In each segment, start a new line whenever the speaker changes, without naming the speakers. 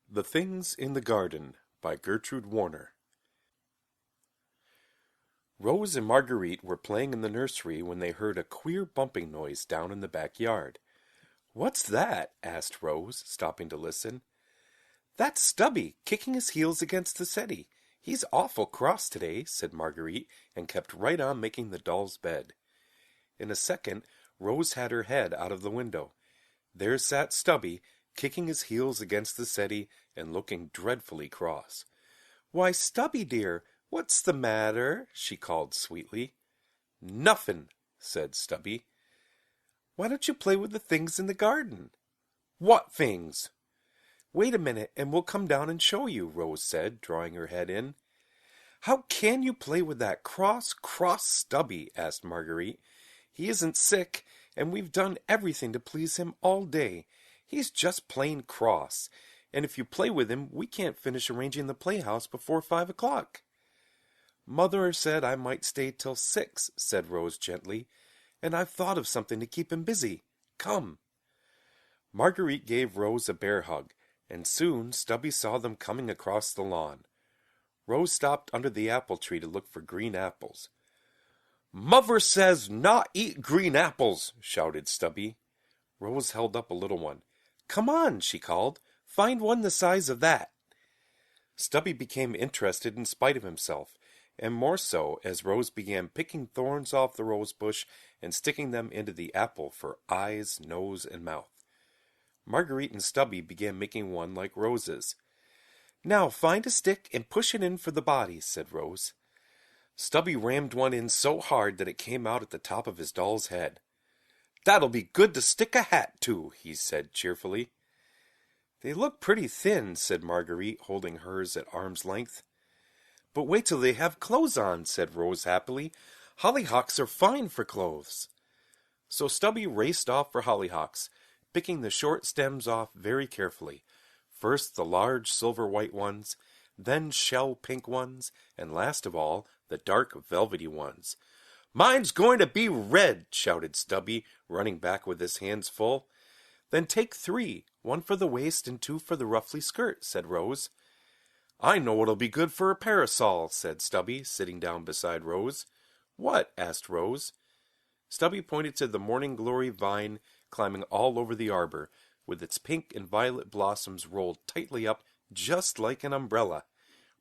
The Things in the Garden by Gertrude Warner. Rose and Marguerite were playing in the nursery when they heard a queer bumping noise down in the backyard. "What's that?" asked Rose, stopping to listen. "That's Stubby, kicking his heels against the settee. He's awful cross today," said Marguerite, and kept right on making the doll's bed. In a second, Rose had her head out of the window. There sat Stubby, kicking his heels against the settee and looking dreadfully cross. "Why, Stubby dear, what's the matter?" she called sweetly. "Nuffin'," said Stubby. "Why don't you play with the things in the garden?" "What things?" "Wait a minute, and we'll come down and show you," Rose said, drawing her head in. "How can you play with that cross Stubby?" asked Marguerite. "He isn't sick, and we've done everything to please him all day. He's just plain cross, and if you play with him, we can't finish arranging the playhouse before 5 o'clock." "Mother said I might stay till 6, said Rose gently, "and I've thought of something to keep him busy. Come." Marguerite gave Rose a bear hug, and soon Stubby saw them coming across the lawn. Rose stopped under the apple tree to look for green apples. "Muvver says not eat green apples," shouted Stubby. Rose held up a little one. "Come on," she called. "Find one the size of that." Stubby became interested in spite of himself, and more so as Rose began picking thorns off the rose bush and sticking them into the apple for eyes, nose, and mouth. Marguerite and Stubby began making one like Rose's. "Now find a stick and push it in for the body," said Rose. Stubby rammed one in so hard that it came out at the top of his doll's head. "That'll be good to stick a hat to," he said cheerfully. "They look pretty thin," said Marguerite, holding hers at arm's length. "But wait till they have clothes on," said Rose happily. "Hollyhocks are fine for clothes." So Stubby raced off for hollyhocks, picking the short stems off very carefully. First the large silver-white ones, then shell-pink ones, and last of all, the dark velvety ones. "Mine's going to be red," shouted Stubby, running back with his hands full. "Then take 3, 1 for the waist and 2 for the ruffly skirt," said Rose. "I know what'll be good for a parasol," said Stubby, sitting down beside Rose. "What?" asked Rose. Stubby pointed to the morning glory vine climbing all over the arbor, with its pink and violet blossoms rolled tightly up just like an umbrella.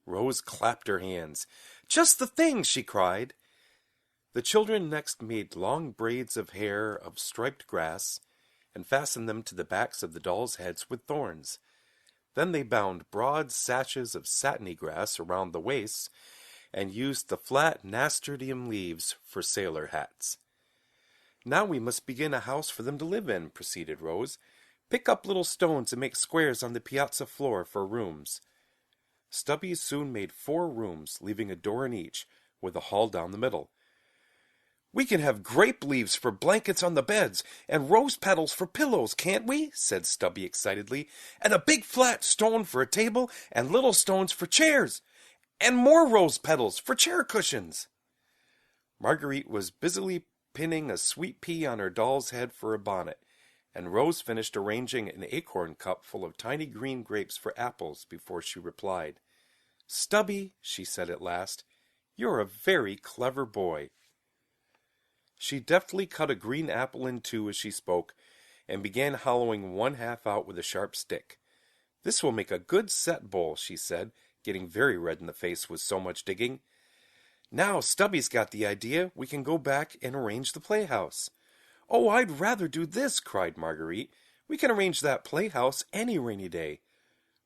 Rose clapped her hands. "Just the thing!" she cried. The children next made long braids of hair of striped grass, and fastened them to the backs of the dolls' heads with thorns. Then they bound broad sashes of satiny grass around the waists, and used the flat nasturtium leaves for sailor hats. "Now we must begin a house for them to live in," proceeded Rose. "Pick up little stones and make squares on the piazza floor for rooms." Stubby soon made 4 rooms, leaving a door in each, with a hall down the middle. "We can have grape leaves for blankets on the beds, and rose petals for pillows, can't we?" said Stubby excitedly. "And a big flat stone for a table, and little stones for chairs, and more rose petals for chair cushions." Marguerite was busily pinning a sweet pea on her doll's head for a bonnet, and Rose finished arranging an acorn cup full of tiny green grapes for apples before she replied. "Stubby," she said at last, "you're a very clever boy." She deftly cut a green apple in 2 as she spoke, and began hollowing one half out with a sharp stick. "This will make a good set bowl," she said, getting very red in the face with so much digging. "Now Stubby's got the idea, we can go back and arrange the playhouse." "Oh, I'd rather do this," cried Marguerite. "We can arrange that playhouse any rainy day."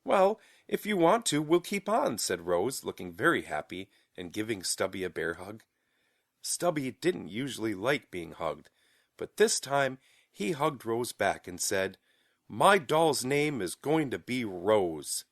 "Well, if you want to, we'll keep on," said Rose, looking very happy, and giving Stubby a bear hug. Stubby didn't usually like being hugged, but this time he hugged Rose back and said, "My doll's name is going to be Rose."